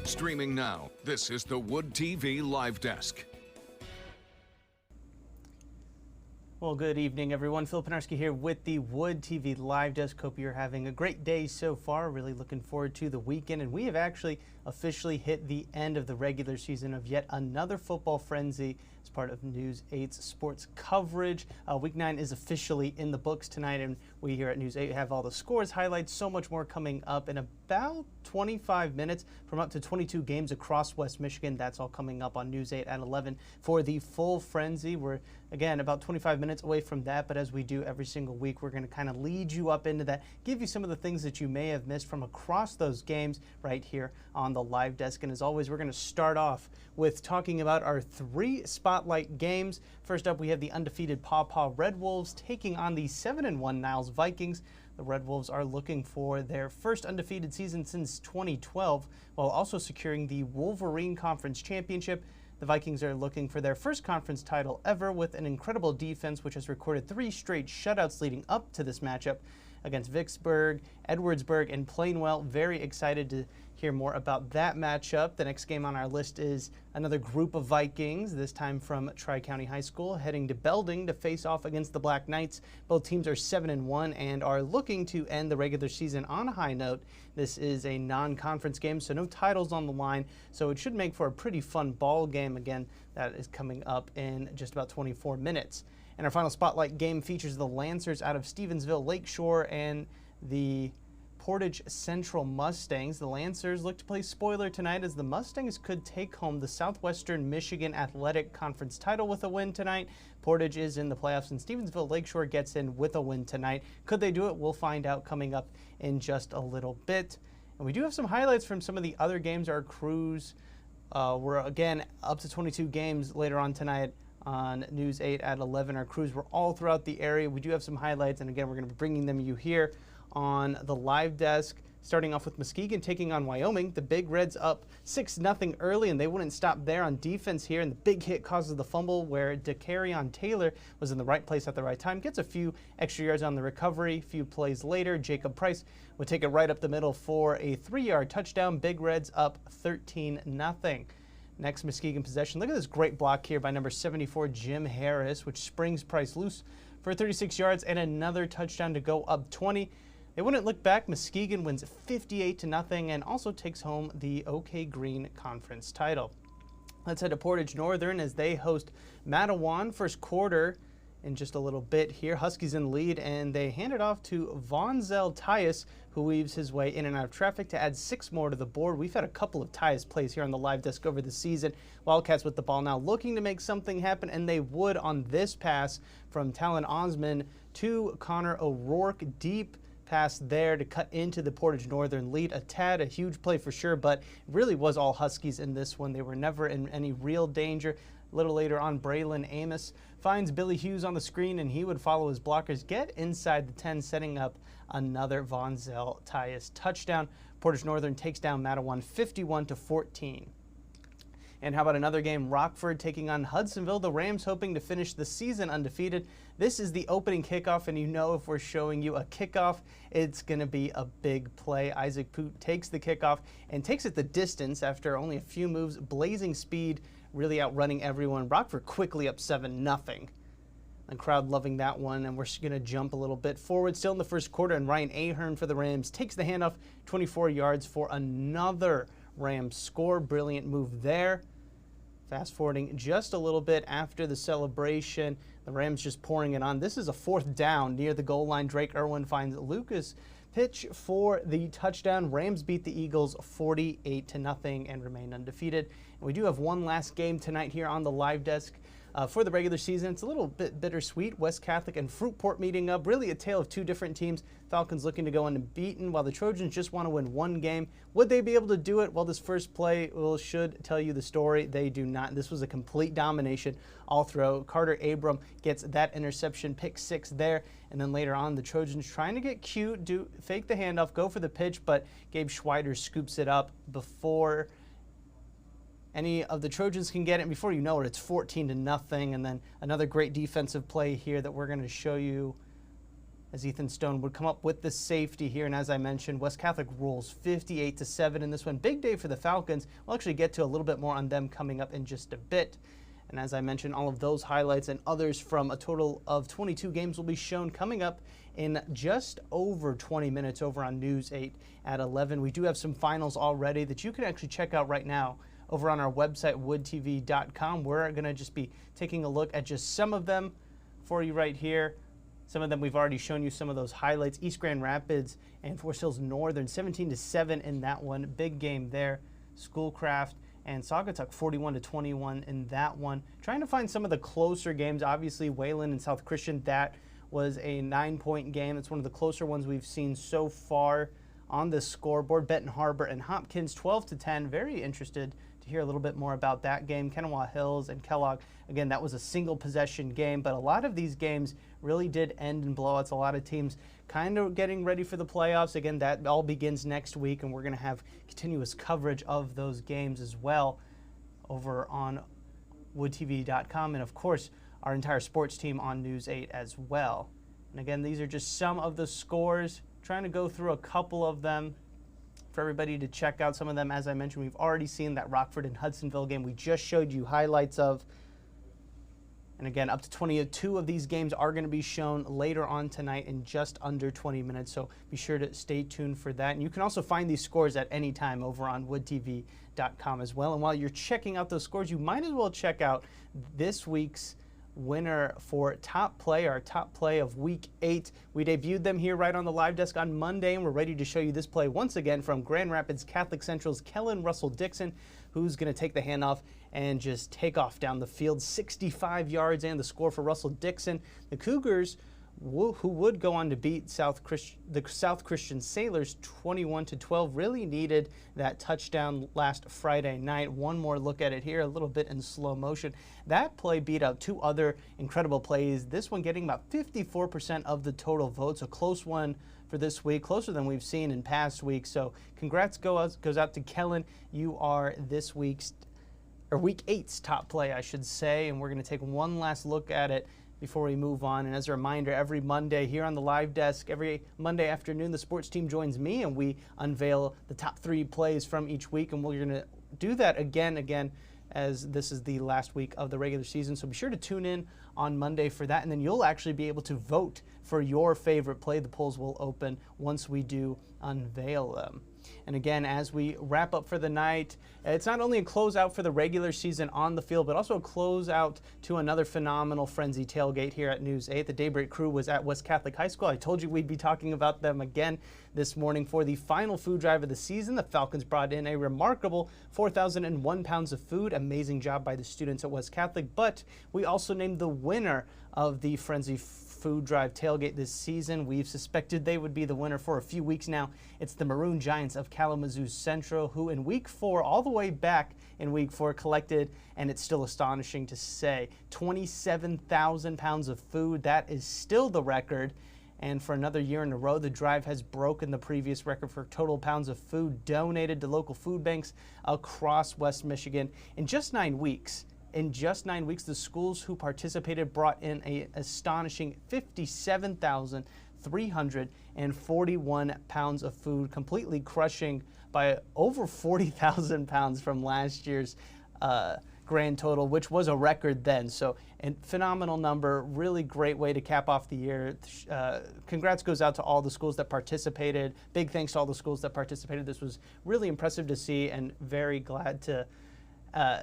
Streaming now, this is the Wood TV Live Desk. Well, good evening, everyone. Phil Penarski here with the Wood TV Live Desk. Hope you're having a great day so far. Really looking forward to the weekend. And we have actually officially hit the end of the regular season of yet another football frenzy as part of News 8's sports coverage. Week 9 is officially in the books tonight, and we here at News 8 have all the scores, highlights, so much more coming up in about 25 minutes from up to 22 games across West Michigan. That's all coming up on News 8 at 11 for the full frenzy. We're, again, about 25 minutes away from that, but as we do every single week, we're going to kind of lead you up into that, give you some of the things that you may have missed from across those games right here on the Live Desk. And as always, we're going to start off with talking about our 3 spotlight games. First up, we have the undefeated Paw Paw Red Wolves taking on the 7-1 Niles Vikings. The Red Wolves are looking for their first undefeated season since 2012, while also securing the Wolverine Conference Championship. The Vikings are looking for their first conference title ever with an incredible defense, which has recorded 3 straight shutouts leading up to this matchup against Vicksburg, Edwardsburg, and Plainwell. Very excited to hear more about that matchup. The next game on our list is another group of Vikings, this time from Tri-County High School, heading to Belding to face off against the Black Knights. Both teams are 7-1 and are looking to end the regular season on a high note. This is a non-conference game, so no titles on the line, so it should make for a pretty fun ball game. Again, that is coming up in just about 24 minutes. And our final spotlight game features the Lancers out of Stevensville Lakeshore and the Portage Central Mustangs. The Lancers look to play spoiler tonight as the Mustangs could take home the Southwestern Michigan Athletic Conference title with a win tonight. Portage is in the playoffs and Stevensville Lakeshore gets in with a win tonight. Could they do it? We'll find out coming up in just a little bit. And we do have some highlights from some of the other games. Our crews were, again, up to 22 games later on tonight on News 8 at 11. Our crews were all throughout the area. We do have some highlights, and again, we're going to be bringing them to you here on the Live Desk. Starting off with Muskegon taking on Wyoming. The Big Reds up 6-0 early, and they wouldn't stop there on defense here, and the big hit causes the fumble where DeCarrion Taylor was in the right place at the right time, gets a few extra yards on the recovery. A few plays later, Jacob Price would take it right up the middle for a 3-yard touchdown. Big Reds up 13-0. Next Muskegon possession. Look at this great block here by number 74, Jim Harris, which springs Price loose for 36 yards and another touchdown to go up 20. They wouldn't look back. Muskegon wins 58-0 and also takes home the OK Green Conference title. Let's head to Portage Northern as they host Matan. First quarter in just a little bit here. Huskies in the lead, and they hand it off to Vonzel Tyus, who weaves his way in and out of traffic to add 6 more to the board. We've had a couple of Tyus plays here on the Live Desk over the season. Wildcats with the ball now looking to make something happen, and they would on this pass from Talon Osman to Connor O'Rourke. Deep pass there to cut into the Portage Northern lead. A huge play for sure, but it really was all Huskies in this one. They were never in any real danger. A little later on, Braylon Amos finds Billy Hughes on the screen, and he would follow his blockers, get inside the 10, setting up another Vonzel Tyus touchdown. Portage Northern takes down Matan 51-14. And how about another game? Rockford taking on Hudsonville. The Rams hoping to finish the season undefeated. This is the opening kickoff, and you know if we're showing you a kickoff, it's going to be a big play. Isaac Poot takes the kickoff and takes it the distance after only a few moves. Blazing speed, really outrunning everyone. Rockford quickly up 7-0. The crowd loving that one, and we're going to jump a little bit forward. Still in the first quarter, and Ryan Ahern for the Rams takes the handoff 24 yards for another Rams score. Brilliant move there. Fast forwarding just a little bit after the celebration, the Rams just pouring it on. This is a 4th down near the goal line. Drake Irwin finds Lucas Pitch for the touchdown. Rams beat the Eagles 48-0 and remain undefeated. And we do have one last game tonight here on the Live Desk. For the regular season, it's a little bit bittersweet. West Catholic and Fruitport meeting up. Really a tale of 2 different teams. Falcons looking to go unbeaten, while the Trojans just want to win 1 game. Would they be able to do it? Well, this first play should tell you the story. They do not. This was a complete domination all through. Carter Abram gets that interception, pick 6 there. And then later on, the Trojans trying to get cute, fake the handoff, go for the pitch, but Gabe Schweider scoops it up before any of the Trojans can get it. And before you know it, it's 14-0. And then another great defensive play here that we're going to show you as Ethan Stone would come up with the safety here. And as I mentioned, West Catholic rules 58-7 in this one. Big day for the Falcons. We'll actually get to a little bit more on them coming up in just a bit. And as I mentioned, all of those highlights and others from a total of 22 games will be shown coming up in just over 20 minutes over on News 8 at 11. We do have some finals already that you can actually check out right now over on our website, woodtv.com. We're going to just be taking a look at just some of them for you right here. Some of them we've already shown you some of those highlights. East Grand Rapids and Forest Hills Northern, 17-7 in that one. Big game there. Schoolcraft and Saugatuck 41-21 in that one. Trying to find some of the closer games. Obviously, Wayland and South Christian, that was a 9-point game. It's one of the closer ones we've seen so far on the scoreboard. Benton Harbor and Hopkins 12-10. Very interested to hear a little bit more about that game. Kennewaw Hills and Kellogg, again, that was a single possession game, but a lot of these games really did end in blowouts. A lot of teams kind of getting ready for the playoffs. Again, that all begins next week, and we're going to have continuous coverage of those games as well over on woodtv.com, and of course our entire sports team on News 8 as well. And again, these are just some of the scores. Trying to go through a couple of them for everybody to check out. Some of them, as I mentioned, we've already seen. That Rockford and Hudsonville game we just showed you highlights of. And again, up to 22 of these games are going to be shown later on tonight in just under 20 minutes. So be sure to stay tuned for that. And you can also find these scores at any time over on woodtv.com as well. And while you're checking out those scores, you might as well check out this week's winner for top play, our top play of week 8. We debuted them here right on the live desk on Monday, and we're ready to show you this play once again from Grand Rapids Catholic Central's Kellen Russell Dixon, who's going to take the handoff and just take off down the field. 65 yards and the score for Russell Dixon. The Cougars, who would go on to beat the South Christian Sailors 21-12, really needed that touchdown last Friday night. One more look at it here, a little bit in slow motion. That play beat out 2 other incredible plays. This one getting about 54% of the total votes. A close one for this week, closer than we've seen in past weeks. So congrats goes out to Kellen. You are this week's, or week 8's top play, I should say. And we're going to take one last look at it before we move on. And as a reminder, every Monday here on the live desk, every Monday afternoon, the sports team joins me and we unveil the top 3 plays from each week. And we're going to do that again, as this is the last week of the regular season. So be sure to tune in on Monday for that. And then you'll actually be able to vote for your favorite play. The polls will open once we do unveil them. And again, as we wrap up for the night, it's not only a closeout for the regular season on the field, but also a closeout to another phenomenal Frenzy tailgate here at News 8. The Daybreak crew was at West Catholic High School. I told you we'd be talking about them again this morning for the final food drive of the season. The Falcons brought in a remarkable 4,001 pounds of food. Amazing job by the students at West Catholic. But we also named the winner of the Frenzy Food Drive tailgate this season. We've suspected they would be the winner for a few weeks now. It's the Maroon Giants of Kalamazoo Central, who in week 4, all the way back in week 4, collected, and it's still astonishing to say, 27,000 pounds of food. That is still the record. And for another year in a row, the drive has broken the previous record for total pounds of food donated to local food banks across West Michigan in just 9 weeks. In just 9 weeks, the schools who participated brought in an astonishing 57,341 pounds of food, completely crushing by over 40,000 pounds from last year's grand total, which was a record then. So a phenomenal number, really great way to cap off the year. Congrats goes out to all the schools that participated. Big thanks to all the schools that participated. This was really impressive to see, and very glad to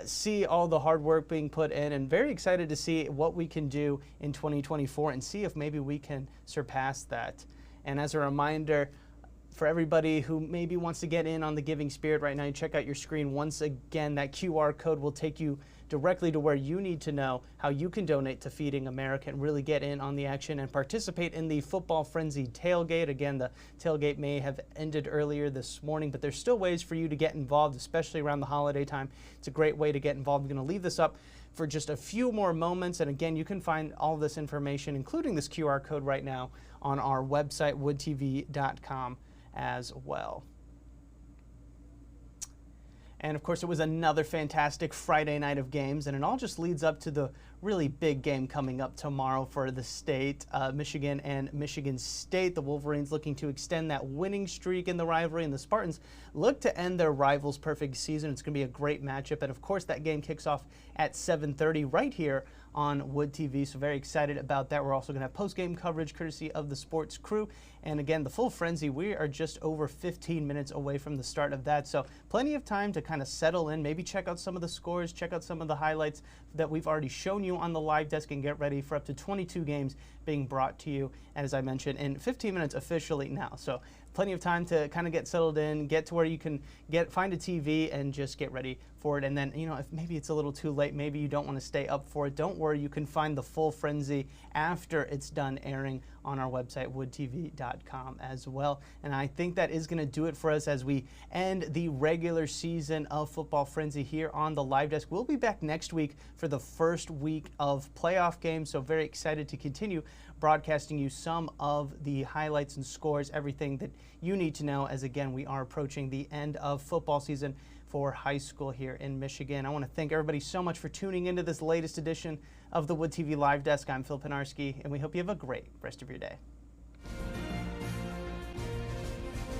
see all the hard work being put in, and very excited to see what we can do in 2024 and see if maybe we can surpass that. And as a reminder, for everybody who maybe wants to get in on the giving spirit right now, you check out your screen. Once again, that QR code will take you directly to where you need to know how you can donate to Feeding America and really get in on the action and participate in the Football Frenzy tailgate. Again, the tailgate may have ended earlier this morning, but there's still ways for you to get involved, especially around the holiday time. It's a great way to get involved. I'm going to leave this up for just a few more moments. And again, you can find all this information, including this QR code right now, on our website, woodtv.com as well. And of course, it was another fantastic Friday night of games, and it all just leads up to the really big game coming up tomorrow for the state, Michigan and Michigan State. The Wolverines looking to extend that winning streak in the rivalry, and the Spartans look to end their rivals' perfect season. It's going to be a great matchup, and of course, that game kicks off at 7:30 right here on Wood TV, so very excited about that. We're also going to have post-game coverage courtesy of the sports crew, and again, the full frenzy. We are just over 15 minutes away from the start of that, so plenty of time to kind of settle in, maybe check out some of the scores, check out some of the highlights that we've already shown you on the live desk, and get ready for up to 22 games being brought to you, and as I mentioned, in 15 minutes officially now. So plenty of time to kind of get settled in, get to where you can find a TV and just get ready for it. And then, you know, if maybe it's a little too late, maybe you don't want to stay up for it, don't worry, you can find the full frenzy after it's done airing on our website, woodtv.com as well. And I think that is going to do it for us as we end the regular season of Football Frenzy here on the live desk. We'll be back next week for the first week of playoff games, so very excited to continue broadcasting you some of the highlights and scores, everything that you need to know, as again, we are approaching the end of football season for high school here in Michigan. I want to thank everybody so much for tuning into this latest edition of the Wood TV Live Desk. I'm Phil Pinarski, and we hope you have a great rest of your day.